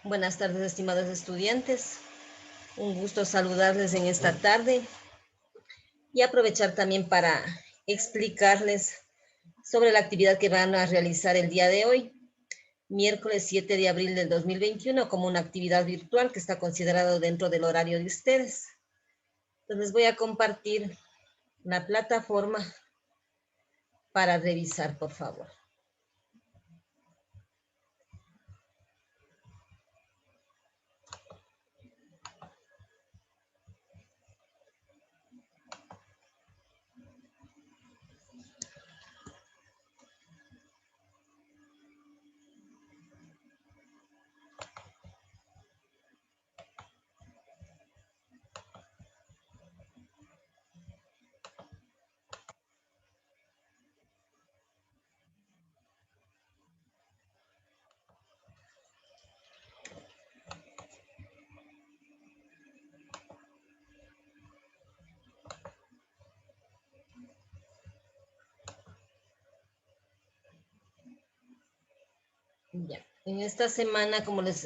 Buenas tardes, estimados estudiantes. Un gusto saludarles en esta tarde y aprovechar también para explicarles sobre la actividad que van a realizar el día de hoy, miércoles 7 de abril del 2021, como una actividad virtual que está considerado dentro del horario de ustedes. Entonces les voy a compartir la plataforma para revisar, por favor. Ya. En esta semana, como les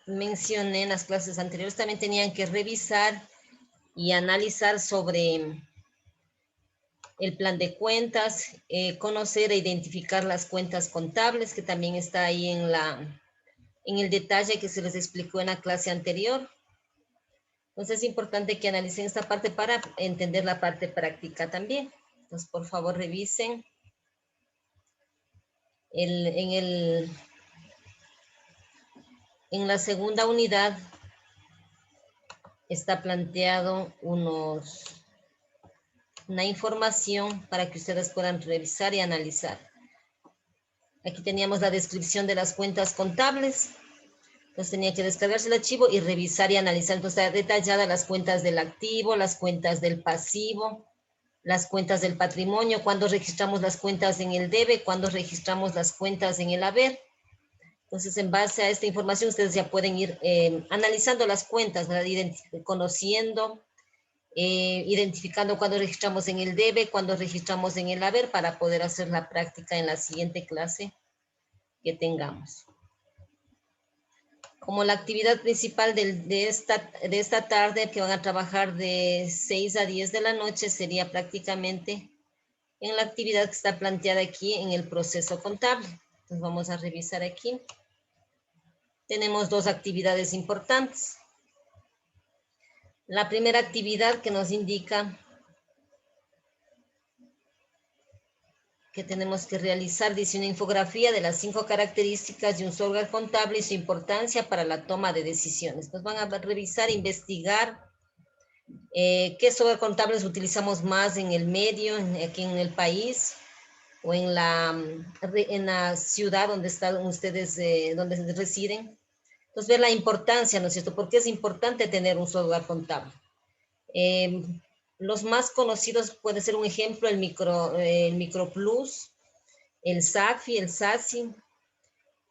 mencioné en las clases anteriores, también tenían que revisar y analizar sobre el plan de cuentas, conocer e identificar las cuentas contables, que también está ahí en el detalle que se les explicó en la clase anterior. Entonces es importante que analicen esta parte para entender la parte práctica también. Entonces, por favor, revisen. En la segunda unidad está planteado una información para que ustedes puedan revisar y analizar. Aquí teníamos la descripción de las cuentas contables. Entonces tenía que descargarse el archivo y revisar y analizar. Entonces está detallada las cuentas del activo, las cuentas del pasivo, las cuentas del patrimonio, cuando registramos las cuentas en el debe, cuando registramos las cuentas en el haber. Entonces, en base a esta información, ustedes ya pueden ir analizando las cuentas, ¿verdad? Conociendo, identificando cuando registramos en el debe, cuando registramos en el haber, para poder hacer la práctica en la siguiente clase que tengamos. Como la actividad principal de esta tarde, que van a trabajar de 6 a 10 de la noche, sería prácticamente en la actividad que está planteada aquí en el proceso contable. Entonces vamos a revisar aquí. Tenemos dos actividades importantes. La primera actividad que nos indica que tenemos que realizar, dice, una infografía de las 5 características de un software contable y su importancia para la toma de decisiones. Nos van a revisar, investigar qué software contables utilizamos más en el medio, aquí en el país, o en la ciudad donde están ustedes, donde residen. Entonces, ver la importancia, ¿no es cierto? ¿Por qué es importante tener un software contable? Los más conocidos puede ser un ejemplo, el MicroPlus, el SACFI, el SASI,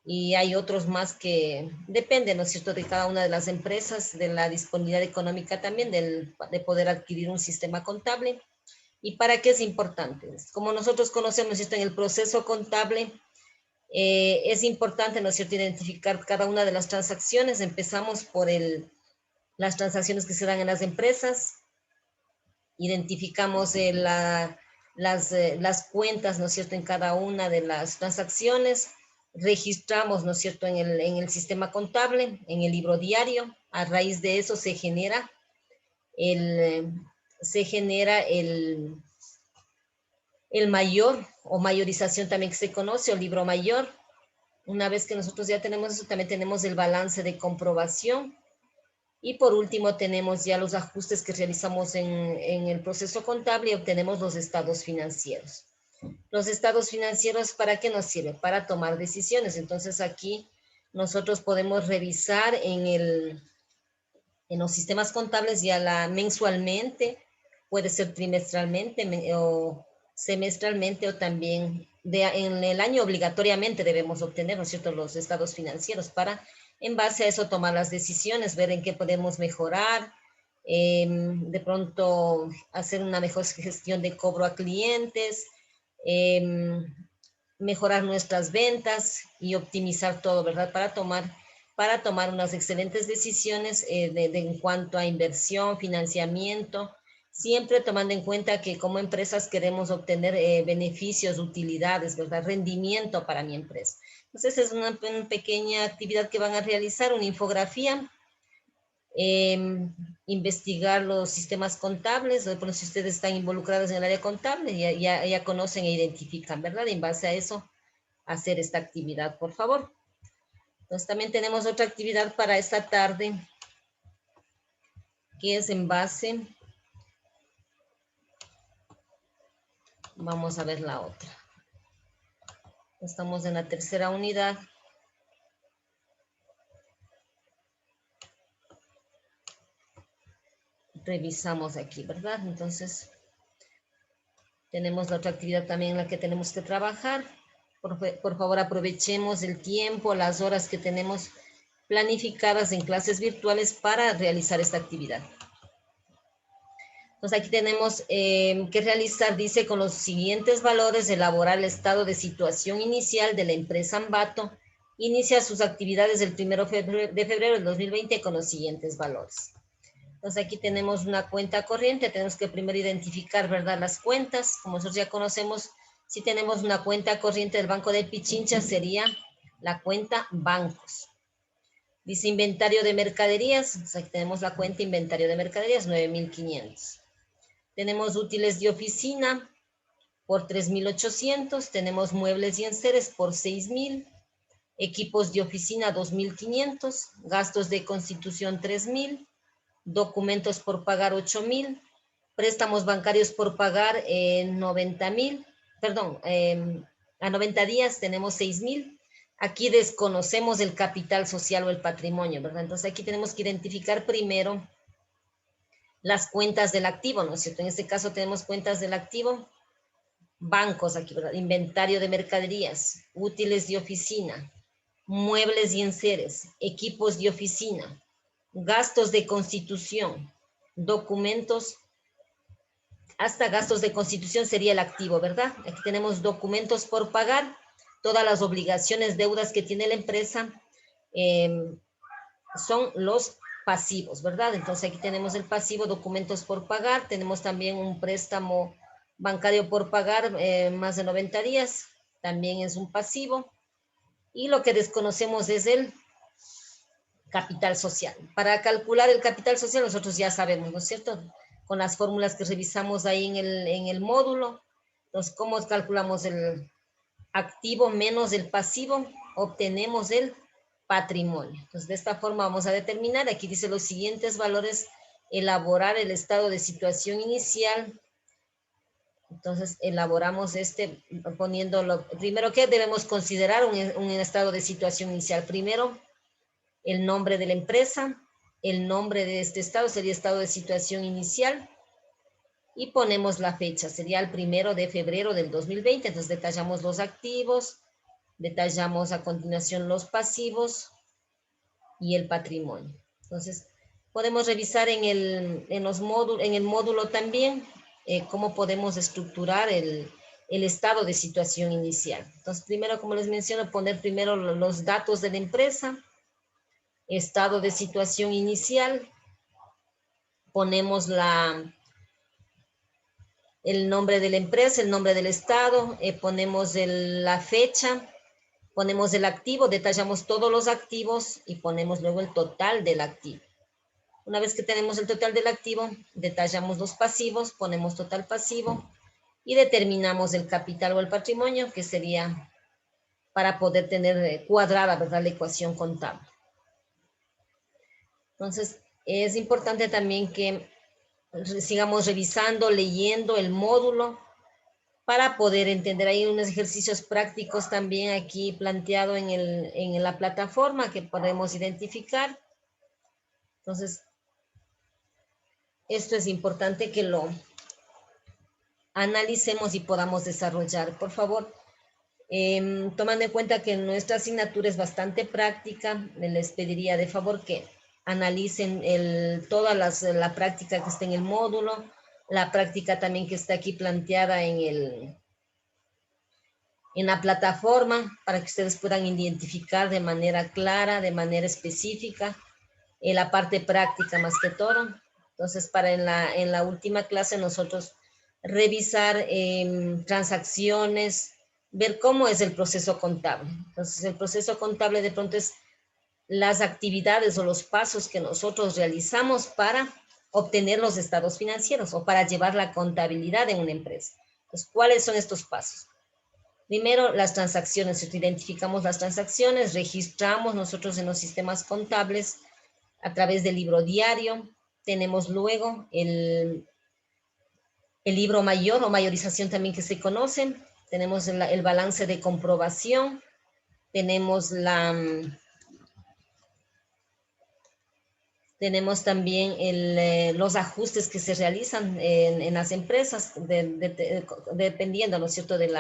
y hay otros más que dependen, ¿no es cierto?, de cada una de las empresas, de la disponibilidad económica también, de poder adquirir un sistema contable. ¿Y para qué es importante? Como nosotros conocemos, ¿no es cierto?, en el proceso contable, es importante, ¿no es cierto?, identificar cada una de las transacciones. Empezamos por las transacciones que se dan en las empresas, identificamos las cuentas, ¿no es cierto?, en cada una de las transacciones, registramos, ¿no es cierto?, en el sistema contable, en el libro diario. A raíz de eso se genera el mayor o mayorización también que se conoce, o libro mayor. Una vez que nosotros ya tenemos eso, también tenemos el balance de comprobación. Y por último tenemos ya los ajustes que realizamos en el proceso contable y obtenemos los estados financieros. Los estados financieros, ¿para qué nos sirven? Para tomar decisiones. Entonces aquí nosotros podemos revisar en los sistemas contables ya mensualmente, puede ser trimestralmente o semestralmente, o también en el año obligatoriamente debemos obtener, ¿no es cierto?, los estados financieros para, en base a eso, tomar las decisiones, ver en qué podemos mejorar, de pronto hacer una mejor gestión de cobro a clientes, mejorar nuestras ventas y optimizar todo, ¿verdad?, para tomar unas excelentes decisiones en cuanto a inversión, financiamiento, siempre tomando en cuenta que como empresas queremos obtener beneficios, utilidades, ¿verdad? Rendimiento para mi empresa. Entonces es una pequeña actividad que van a realizar, una infografía, investigar los sistemas contables, por si ustedes están involucrados en el área contable, ya conocen e identifican, ¿verdad? En base a eso, hacer esta actividad, por favor. Entonces también tenemos otra actividad para esta tarde, que es en base. Vamos a ver la otra. Estamos en la tercera unidad. Revisamos aquí, ¿verdad? Entonces, tenemos la otra actividad también en la que tenemos que trabajar. Por favor, aprovechemos el tiempo, las horas que tenemos planificadas en clases virtuales para realizar esta actividad. Entonces, aquí tenemos que realizar, dice, con los siguientes valores, elaborar el estado de situación inicial de la empresa Ambato. Inicia sus actividades el 1 de febrero del 2020 con los siguientes valores. Entonces aquí tenemos una cuenta corriente, tenemos que primero identificar, ¿verdad?, las cuentas. Como nosotros ya conocemos, si tenemos una cuenta corriente del Banco de Pichincha, sería la cuenta bancos. Dice inventario de mercaderías, entonces aquí tenemos la cuenta inventario de mercaderías, 9.500. Tenemos útiles de oficina por 3.800, tenemos muebles y enseres por 6.000, equipos de oficina 2.500, gastos de constitución 3.000, documentos por pagar 8.000, préstamos bancarios por pagar 90.000, perdón, a 90 días tenemos 6.000. Aquí desconocemos el capital social o el patrimonio, ¿verdad? Entonces aquí tenemos que identificar primero las cuentas del activo, ¿no es cierto? En este caso tenemos cuentas del activo, bancos aquí, ¿verdad? Inventario de mercaderías, útiles de oficina, muebles y enseres, equipos de oficina, gastos de constitución, documentos, hasta gastos de constitución sería el activo, ¿verdad? Aquí tenemos documentos por pagar, todas las obligaciones, deudas que tiene la empresa son los pasivos, ¿verdad? Entonces aquí tenemos el pasivo, documentos por pagar, tenemos también un préstamo bancario por pagar más de 90 días, también es un pasivo, y lo que desconocemos es el capital social. Para calcular el capital social nosotros ya sabemos, ¿no es cierto? Con las fórmulas que revisamos ahí en el módulo. Entonces, ¿cómo calculamos el activo menos el pasivo? Obtenemos el patrimonio. Entonces, de esta forma vamos a determinar, aquí dice los siguientes valores, elaborar el estado de situación inicial. Entonces, elaboramos poniéndolo, primero, ¿qué debemos considerar un estado de situación inicial? Primero, el nombre de la empresa, el nombre de este estado sería estado de situación inicial y ponemos la fecha, sería el 1 de febrero del 2020. Entonces detallamos los activos, detallamos a continuación los pasivos y el patrimonio. Entonces podemos revisar en el módulo también cómo podemos estructurar el estado de situación inicial. Entonces primero, como les menciono, poner primero los datos de la empresa, estado de situación inicial, ponemos el nombre de la empresa, el nombre del estado, ponemos la fecha, ponemos el activo, detallamos todos los activos y ponemos luego el total del activo. Una vez que tenemos el total del activo, detallamos los pasivos, ponemos total pasivo y determinamos el capital o el patrimonio, que sería para poder tener cuadrada, ¿verdad?, la ecuación contable. Entonces, es importante también que sigamos revisando, leyendo el módulo para poder entender. Hay unos ejercicios prácticos también aquí planteado en la plataforma que podemos identificar. Entonces, esto es importante que lo analicemos y podamos desarrollar. Por favor, tomando en cuenta que nuestra asignatura es bastante práctica, les pediría de favor que analicen toda la práctica que está en el módulo, la práctica también que está aquí planteada en en la plataforma para que ustedes puedan identificar de manera clara, de manera específica, la parte práctica más que todo. Entonces, para en la última clase nosotros revisar transacciones, ver cómo es el proceso contable. Entonces, el proceso contable de pronto es las actividades o los pasos que nosotros realizamos para obtener los estados financieros o para llevar la contabilidad en una empresa. Entonces, ¿cuáles son estos pasos? Primero, las transacciones. Identificamos las transacciones, registramos nosotros en los sistemas contables a través del libro diario. Tenemos luego el libro mayor o mayorización también que se conocen. Tenemos el balance de comprobación. Tenemos tenemos también los ajustes que se realizan en las empresas, dependiendo, ¿no es cierto?, del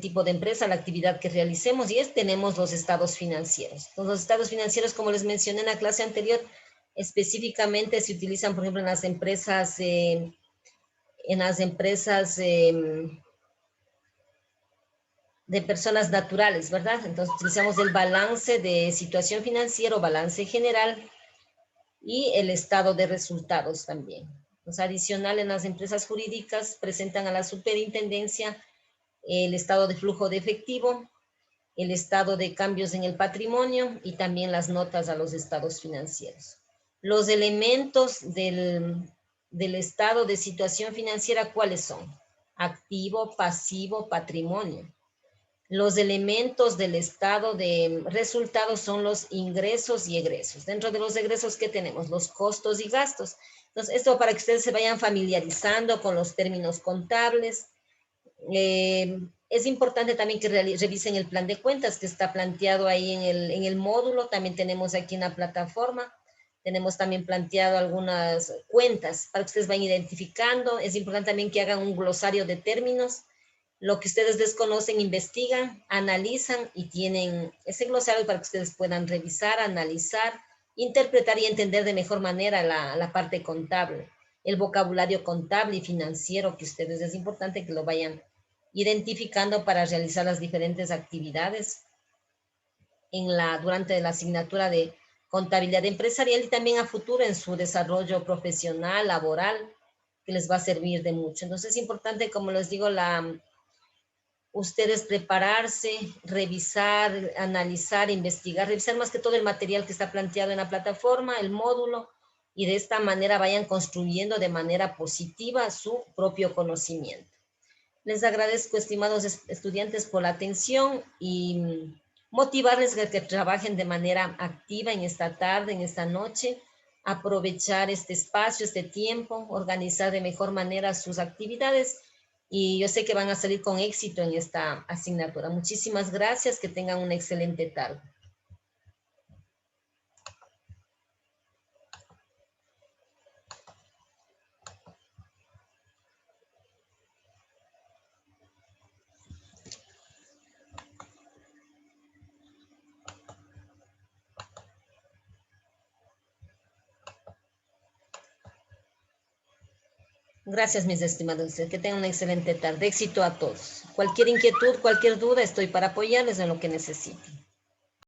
tipo de empresa, la actividad que realicemos, y tenemos los estados financieros. Entonces, los estados financieros, como les mencioné en la clase anterior, específicamente se utilizan, por ejemplo, en las empresas de personas naturales, ¿verdad? Entonces, utilizamos el balance de situación financiera o balance general y el estado de resultados también. Entonces, adicional, en las empresas jurídicas presentan a la superintendencia el estado de flujo de efectivo, el estado de cambios en el patrimonio y también las notas a los estados financieros. Los elementos del estado de situación financiera, ¿cuáles son? Activo, pasivo, patrimonio. Los elementos del estado de resultados son los ingresos y egresos. Dentro de los egresos, ¿qué tenemos? Los costos y gastos. Entonces, esto para que ustedes se vayan familiarizando con los términos contables. Es importante también que revisen el plan de cuentas que está planteado ahí en el módulo. También tenemos aquí en la plataforma. Tenemos también planteado algunas cuentas para que ustedes vayan identificando. Es importante también que hagan un glosario de términos. Lo que ustedes desconocen, investigan, analizan y tienen ese glosario para que ustedes puedan revisar, analizar, interpretar y entender de mejor manera la parte contable, el vocabulario contable y financiero que ustedes es importante que lo vayan identificando para realizar las diferentes actividades durante la asignatura de contabilidad empresarial y también a futuro en su desarrollo profesional, laboral, que les va a servir de mucho. Entonces es importante, como les digo, ustedes prepararse, revisar, analizar, investigar, revisar más que todo el material que está planteado en la plataforma, el módulo, y de esta manera vayan construyendo de manera positiva su propio conocimiento. Les agradezco, estimados estudiantes, por la atención y motivarles a que trabajen de manera activa en esta tarde, en esta noche, aprovechar este espacio, este tiempo, organizar de mejor manera sus actividades y yo sé que van a salir con éxito en esta asignatura. Muchísimas gracias, que tengan una excelente tarde. Gracias, mis estimados, que tengan una excelente tarde. Éxito a todos. Cualquier inquietud, cualquier duda, estoy para apoyarles en lo que necesiten.